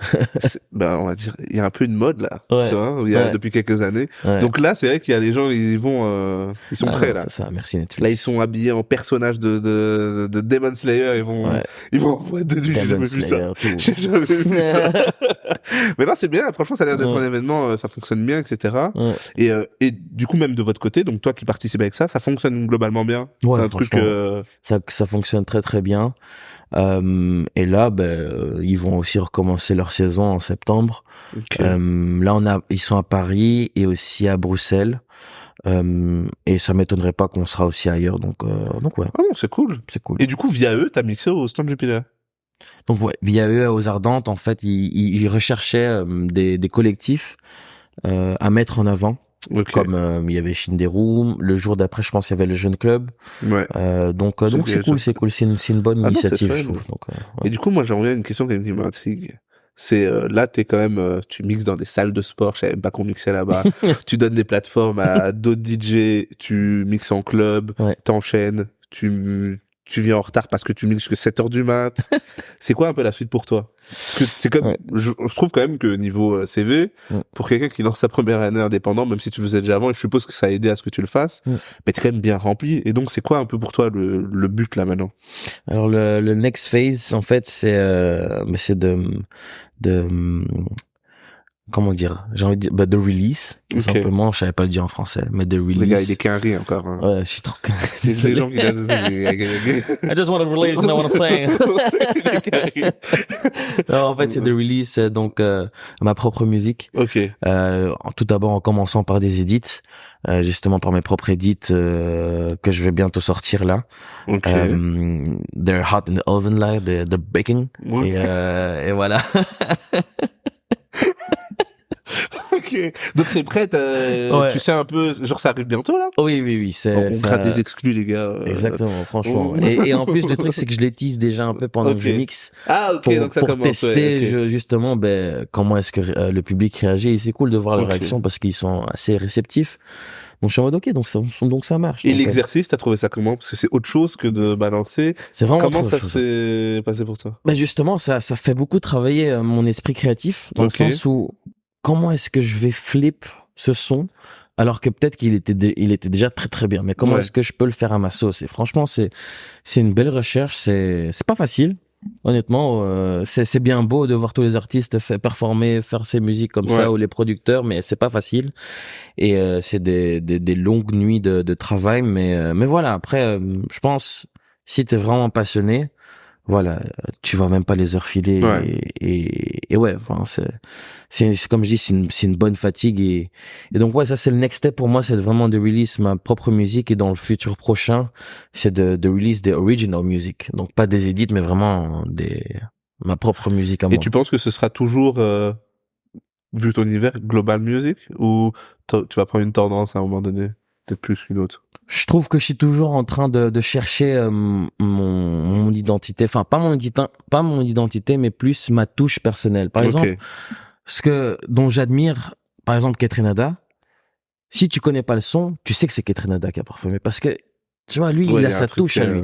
va dire il y a un peu une mode là, tu vois, depuis quelques années. Donc là c'est vrai qu'il y a les gens, ils sont prêts là. C'est ça, merci Netflix. Là ils sont habillés en personnages de Demon Slayer, ils vont en boîte de nuit. J'ai jamais vu ça. Mais là c'est bien, franchement ça a l'air d'être un événement, ça fonctionne bien, etc. Et du coup même de votre côté, donc toi qui participes avec ça fonctionne globalement bien. C'est un truc ça fonctionne très très bien. Et là, ils vont aussi recommencer leur saison en septembre. Là, ils sont à Paris et aussi à Bruxelles. Et ça m'étonnerait pas qu'on sera aussi ailleurs, donc ouais. Ah non, c'est cool. Et du coup, via eux, t'as mixé au Stand Jupiter? Donc ouais, via eux, aux Ardentes, en fait, ils recherchaient des collectifs à mettre en avant. Okay. Comme il y avait Shinderu, le jour d'après je pense il y avait le Jeune Club. Ouais. Donc c'est cool, c'est une bonne initiative, je trouve. Donc, ouais. Et du coup moi j'aimerais une question qui m'intrigue. C'est là t'es quand même tu mixes dans des salles de sport, je savais même pas qu'on mixait là-bas. Tu donnes des plateformes à d'autres DJ, tu mixes en club, t'enchaînes, tu viens en retard parce que tu mixes que 7h du mat. C'est quoi un peu la suite pour toi? Parce que c'est comme, je trouve quand même que niveau CV, pour quelqu'un qui lance sa première année indépendant, même si tu le faisais déjà avant, et je suppose que ça a aidé à ce que tu le fasses, mais t'es quand même bien rempli. Et donc, c'est quoi un peu pour toi le but là maintenant? Alors, le next phase, en fait, c'est comment dire, j'ai envie de dire, de release, tout simplement, je savais pas le dire en français, mais de release. Le gars, il est carré encore. Hein. Ouais, je suis trop carré. C'est les gens qui disent I just want to release, you know what I'm saying? Non, en fait, c'est de release, donc, ma propre musique. Tout d'abord, en commençant par des edits, justement par mes propres edits, que je vais bientôt sortir là. They're hot in the oven, là, they're baking. Et voilà. Donc c'est prêt, tu sais un peu, genre ça arrive bientôt là? Oui, on gratte des exclus les gars. Exactement, franchement. Et en plus le truc c'est que je les tease déjà un peu pendant que je mixe. Donc ça pour commence, tester justement comment est-ce que le public réagit, et c'est cool de voir leurs réactions parce qu'ils sont assez réceptifs. Donc je suis en mode donc ça marche. Et l'exercice, t'as trouvé ça comment? Parce que c'est autre chose que de balancer. C'est vraiment comment ça s'est passé pour toi? Justement, ça fait beaucoup travailler mon esprit créatif dans le sens où comment est-ce que je vais flip ce son alors que peut-être qu'il était déjà très très bien, mais comment est-ce que je peux le faire à ma sauce? Et franchement, c'est une belle recherche, c'est pas facile. Honnêtement, c'est bien beau de voir tous les artistes performer, faire ces musiques comme ça, ou les producteurs, mais c'est pas facile. Et c'est des longues nuits de travail, mais voilà. Après, je pense si t'es vraiment passionné, voilà, tu vois même pas les heures filer. Et ouais, enfin c'est comme je dis, c'est une bonne fatigue, et donc ça c'est le next step pour moi, c'est vraiment de release ma propre musique, et dans le futur prochain c'est de release des original music, donc pas des edits mais vraiment ma propre musique à moi. Et tu penses que ce sera toujours vu ton univers global music, ou tu vas prendre une tendance à un moment donné, peut-être plus qu'une autre? Je trouve que je suis toujours en train de chercher mon identité, enfin pas mon identité mais plus ma touche personnelle. Par exemple, ce dont j'admire, par exemple, Ketrenada, si tu connais pas le son, tu sais que c'est Ketrenada qui a parfumé, parce que tu vois, lui il a sa touche à lui.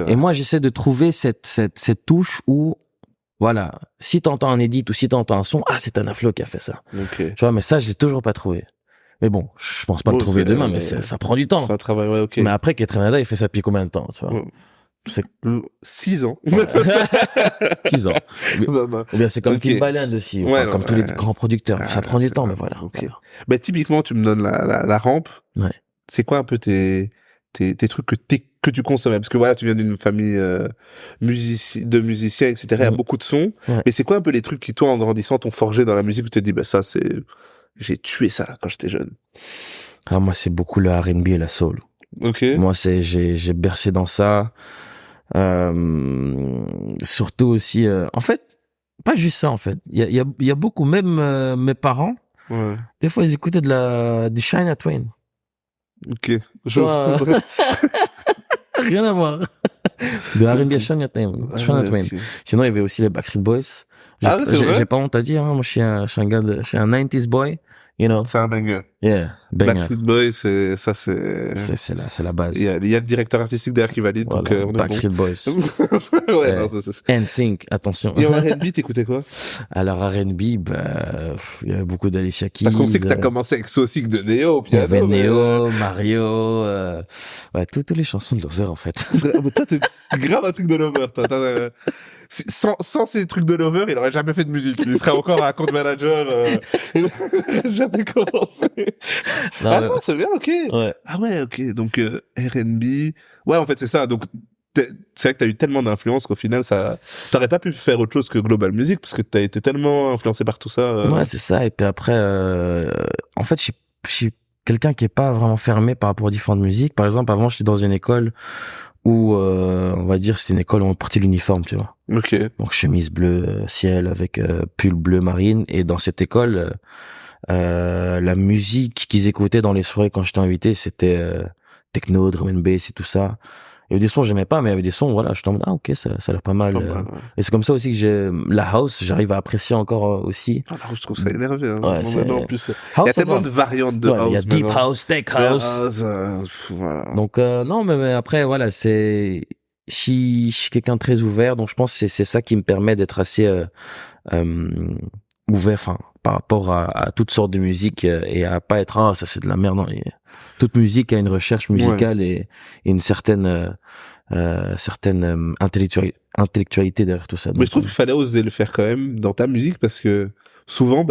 Et moi j'essaie de trouver cette touche où, voilà, si t'entends un edit ou si t'entends un son, c'est un Aflo qui a fait ça. Tu vois, mais ça je l'ai toujours pas trouvé. Mais bon, je pense pas le trouver demain, mais ça prend du temps. C'est un travail, Mais après, Ketrenada, il fait ça depuis combien de temps, tu vois? 6 ans. 6 ans. Ou bien c'est comme Timbaland aussi, comme tous les grands producteurs. Ça prend du temps, mais voilà. Bah, typiquement, tu me donnes la rampe. C'est quoi un peu tes trucs que tu consommais? Parce que voilà, tu viens d'une famille de musiciens, etc. Il y a beaucoup de sons. Mais c'est quoi un peu les trucs qui, toi, en grandissant, t'ont forgé dans la musique, où tu te dis, ça, j'ai tué ça quand j'étais jeune? Moi, c'est beaucoup le R&B et la soul. Moi, j'ai bercé dans ça. Surtout aussi, en fait, pas juste ça, en fait. Il y a beaucoup, même mes parents, des fois, ils écoutaient du Shania Twain. Rien à voir. De R&B à Shania Twain. Sinon, il y avait aussi les Backstreet Boys. J'ai pas honte à dire, moi, je suis un 90s boy. You know. C'est un banger. Yeah, banger. Backstreet Boys, c'est la base. Il y a le directeur artistique derrière qui valide, voilà, donc on est Backstreet Boys. NSYNC, attention. Et en R&B, t'écoutais quoi? Alors R&B, il y avait beaucoup d'Alicia Keys. Parce qu'on sait que t'as commencé avec Saucic de Neo, il y avait Neo, Mario, toutes les chansons de Lover, en fait. Toi, t'es grave un truc de Lover, sans ces trucs de Lover, il aurait jamais fait de musique. Il serait encore un compte manager. Il aurait jamais commencé. Non, c'est bien, ok. Ok. Donc R&B. Ouais, en fait, c'est ça. Donc c'est vrai que t'as eu tellement d'influence qu'au final, t'aurais pas pu faire autre chose que Global Music, parce que t'as été tellement influencé par tout ça. Ouais, c'est ça. Et puis après, en fait, je suis quelqu'un qui est pas vraiment fermé par rapport aux différentes musiques. Par exemple, avant, j'étais dans une école où, on va dire, c'était une école où on portait l'uniforme, tu vois. Ok. Donc, chemise bleu ciel avec pull bleu marine. Et dans cette école, la musique qu'ils écoutaient dans les soirées quand j'étais invité, c'était techno, drum and bass et tout ça. Il y avait des sons que j'aimais pas, mais il y avait des sons, voilà, je t'en dis, ah ok, ça a l'air pas mal. Et c'est comme ça aussi que la house, j'arrive à apprécier encore aussi. Ah, la house, je trouve ça énervé. Hein. Ouais, c'est... En plus, il y a tellement de variantes de house. Il y a deep house, tech house. Voilà. Donc non, mais après, voilà, je suis quelqu'un de très ouvert, donc je pense que c'est ça qui me permet d'être assez ouvert, enfin, par rapport à toutes sortes de musique et à pas être ça c'est de la merde. Non, toute musique a une recherche musicale et une certaine intellectualité derrière tout ça. Donc, mais je trouve qu'il fallait oser le faire quand même dans ta musique parce que souvent,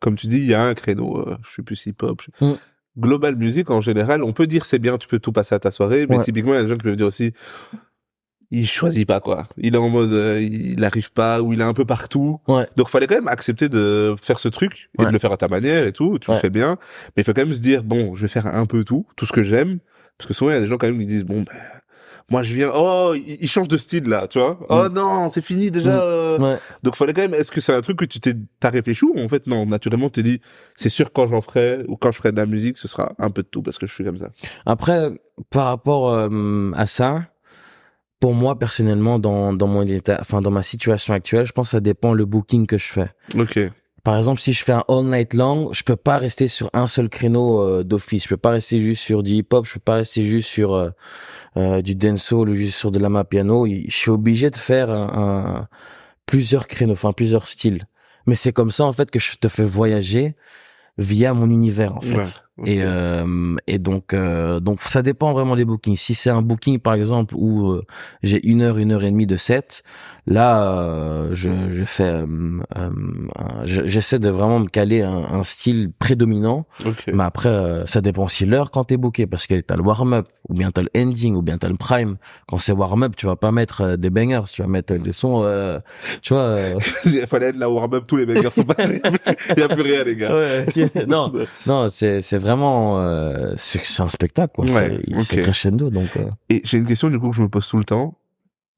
comme tu dis, il y a un créneau. Je suis plus hip-hop. Global music en général, on peut dire c'est bien, tu peux tout passer à ta soirée, mais typiquement il y a des gens qui peuvent dire aussi il choisit pas quoi. Il est en mode il arrive pas ou il est un peu partout. Donc fallait quand même accepter de faire ce truc et de le faire à ta manière et tout, tu le fais bien, mais il faut quand même se dire bon, je vais faire un peu tout ce que j'aime parce que souvent il y a des gens quand même qui disent bon moi je viens il change de style là, tu vois. Oh non, c'est fini déjà. Donc fallait quand même est-ce que c'est un truc que t'as réfléchi ou en fait non, naturellement t'es dit c'est sûr quand j'en ferai ou quand je ferai de la musique, ce sera un peu de tout parce que je suis comme ça. Après par rapport à ça, pour moi personnellement dans mon état, enfin dans ma situation actuelle, je pense que ça dépend le booking que je fais. OK. Par exemple, si je fais un all night long, je peux pas rester sur un seul créneau d'office. Je peux pas rester juste sur du hip hop, je peux pas rester juste sur du dancehall ou juste sur de l'amapiano. Je suis obligé de faire plusieurs créneaux, enfin plusieurs styles. Mais c'est comme ça en fait que je te fais voyager via mon univers en fait. Okay. Et donc ça dépend vraiment des bookings. Si c'est un booking par exemple où j'ai 1 heure et demie de set, là je fais j'essaie de vraiment me caler un style prédominant. Okay. Mais après ça dépend aussi l'heure quand t'es booké parce que t'as le warm-up ou bien t'as le ending ou bien t'as le prime. Quand c'est warm-up, tu vas pas mettre des bangers, tu vas mettre des sons tu vois il fallait être la warm-up, tous les bangers sont passés. Il y a plus rien les gars. Non, c'est vraiment c'est un spectacle quoi. C'est crescendo donc. Et j'ai une question du coup que je me pose tout le temps.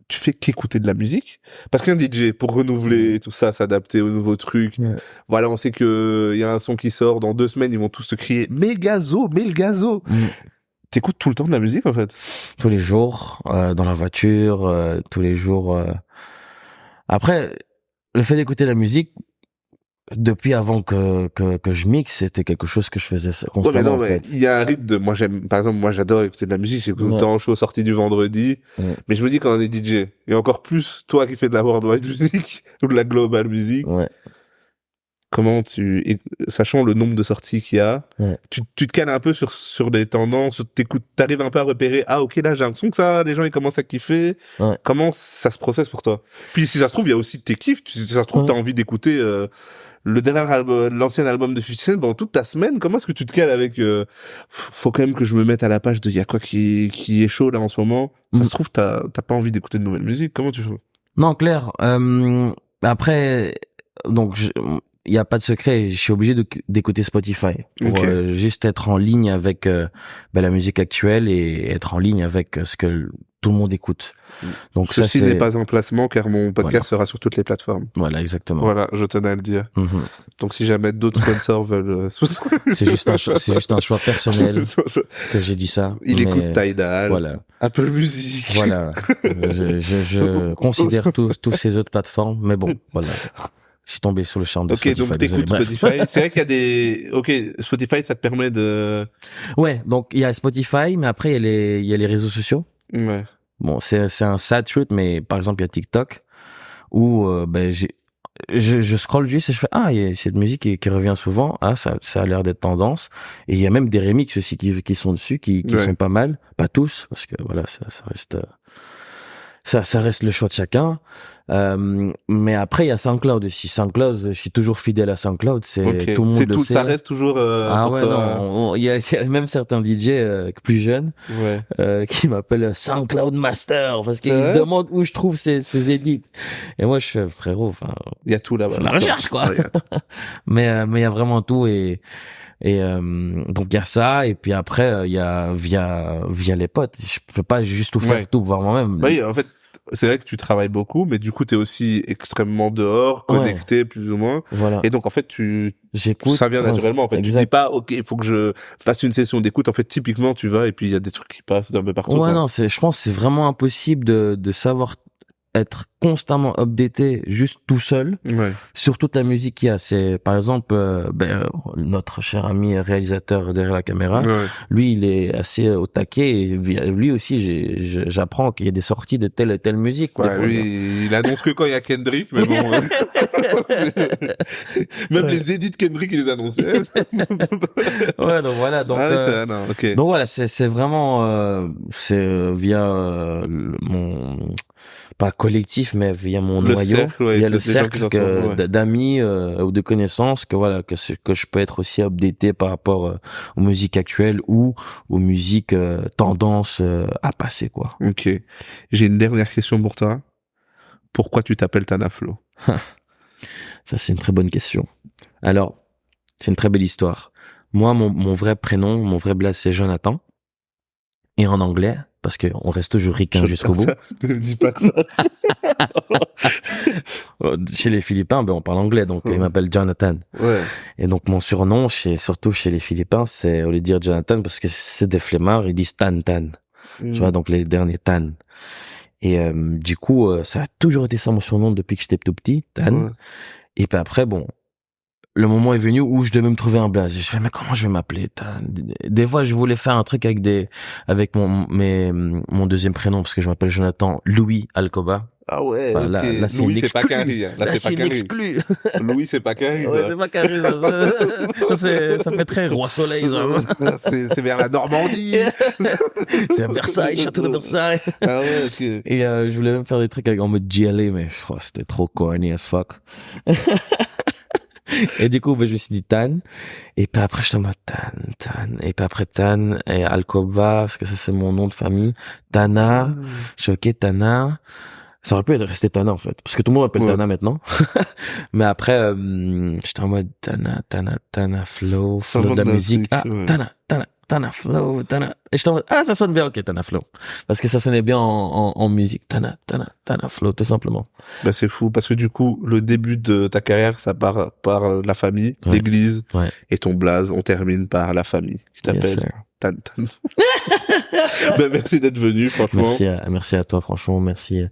Tu fais qu'écouter de la musique? Parce qu'un DJ, pour renouveler tout ça, s'adapter aux nouveaux trucs, voilà, on sait que il y a un son qui sort, dans 2 semaines, ils vont tous te crier, mets le gazo! T'écoutes tout le temps de la musique, en fait? Tous les jours, dans la voiture, tous les jours, Après, le fait d'écouter la musique, depuis avant que je mixe, c'était quelque chose que je faisais constamment. Mais il y a un rythme de, par exemple, moi j'adore écouter de la musique, j'écoute tout le temps, je suis aux sorties du vendredi, mais je me dis quand on est DJ, et encore plus toi qui fais de la worldwide music, ou de la global music, comment sachant le nombre de sorties qu'il y a, tu te cales un peu sur des tendances, t'arrives un peu à repérer, ah ok là j'ai l'impression que ça, les gens ils commencent à kiffer, comment ça se processe pour toi? Puis si ça se trouve, il y a aussi tes kiffs, si ça se trouve t'as envie d'écouter l'ancien album de 50 Cent pendant toute ta semaine, comment est-ce que tu te cales avec faut quand même que je me mette à la page de y a quoi qui est chaud là en ce moment, ça se trouve t'as pas envie d'écouter de nouvelle musique, comment tu fais? Non, clair. Après, donc il y a pas de secret, je suis obligé d'écouter Spotify pour juste être en ligne avec la musique actuelle et être en ligne avec ce que tout le monde écoute. Donc ceci n'est pas un placement car mon podcast sera sur toutes les plateformes. Voilà, exactement. Voilà, je tenais à le dire. Donc si jamais d'autres sponsors veulent c'est juste un choix personnel que j'ai dit ça. Il écoute Tidal, voilà. Apple Music. Voilà. je considère tous ces autres plateformes, mais bon, voilà. Je suis tombé sur le charme de Spotify. Ok, donc t'écoutes Spotify. C'est vrai qu'il y a des... Ok, Spotify, ça te permet de... Ouais, donc il y a Spotify, mais après il y a les réseaux sociaux. Ouais. Bon, c'est un sad truth, mais par exemple il y a TikTok où je scrolle juste et je fais il y a cette musique qui revient souvent. Ah, ça a l'air d'être tendance. Et il y a même des remixes aussi qui sont dessus, qui sont pas mal, pas tous, parce que voilà, ça reste. Ça reste le choix de chacun. Mais après, il y a SoundCloud aussi. SoundCloud, je suis toujours fidèle à SoundCloud. Tout le monde le sait. Ça reste toujours pour toi. Non. Il y a même certains DJ plus jeunes qui m'appellent SoundCloud Master parce qu'ils se demandent où je trouve ces élites. Et moi, je fais frérot. Enfin, il y a tout là-bas. C'est la recherche, quoi. Mais il y a vraiment tout et Et donc il y a ça, et puis après il y a via les potes. Je peux pas juste tout faire tout voir moi-même. Oui, en fait, c'est vrai que tu travailles beaucoup, mais du coup t'es aussi extrêmement dehors, connecté plus ou moins. Voilà. Et donc en fait j'écoute, ça vient naturellement. En fait, tu dis pas ok, il faut que je fasse une session d'écoute. En fait, typiquement tu vas et puis il y a des trucs qui passent d'un peu partout. Ouais, non, je pense que c'est vraiment impossible de savoir être constamment updaté juste tout seul sur toute la musique qu'il y a. C'est par exemple notre cher ami réalisateur derrière la caméra, lui il est assez au taquet, et lui aussi j'apprends qu'il y a des sorties de telle et telle musique. Lui il annonce que quand il y a Kendrick, mais bon même les edits Kendrick il les annonce. Ouais, donc voilà, donc donc voilà, c'est vraiment c'est via mon pas collectif, mais via mon noyau, via le cercle d'amis ou de connaissances que voilà que je peux être aussi updaté par rapport aux musiques actuelles ou aux musiques tendances à passer, quoi. Ok. J'ai une dernière question pour toi. Pourquoi tu t'appelles Tana Flow? Ça, c'est une très bonne question. Alors, c'est une très belle histoire. Moi, mon vrai prénom, mon vrai blaze, c'est Jonathan. Et en anglais, parce que on reste toujours ricain jusqu'au bout. Ne dis pas ça. Chez les Philippins, on parle anglais, donc ils m'appellent Jonathan. Ouais. Et donc mon surnom, surtout chez les Philippins, c'est au lieu de dire Jonathan, parce que c'est des flemmards, ils disent Tan Tan. Tu vois, donc les derniers Tan. Et du coup, ça a toujours été ça mon surnom depuis que j'étais tout petit, Tan. Et puis après, le moment est venu où je devais me trouver un blaze. Je fais, mais comment je vais m'appeler? Des fois, je voulais faire un truc avec mon deuxième prénom, parce que je m'appelle Jonathan Louis Alcoba. Ah ouais, enfin, okay. Là, c'est Louis, c'est pas Carrie. Là, c'est une exclue. Louis, c'est pas Carrie. Ouais, c'est pas Carrie. Ça fait très Roi Soleil, ça. C'est vers la Normandie. C'est à Versailles, château de Versailles. Ah ouais, ok. Et je voulais même faire des trucs en mode GLA, mais c'était trop corny as fuck. Et du coup, je me suis dit Tan. Et puis après, je en mode Tan. Et puis après Tan et Alcoba, parce que ça, c'est mon nom de famille. Tana. Je suis ok, Tana. Ça aurait pu être resté Tana, en fait. Parce que tout le monde m'appelle Tana maintenant. Mais après, j'étais en mode Tana, flow de la musique. Tana, flow, Tana. Et j'étais en mode, ça sonne bien, ok, Tana, flow. Parce que ça sonnait bien en musique. Tana, flow, tout simplement. Bah, c'est fou, parce que du coup, le début de ta carrière, ça part par la famille, l'église, et ton blaze, on termine par la famille, qui t'appelle Tan. Ben, merci d'être venu, franchement. Merci à toi, franchement. Merci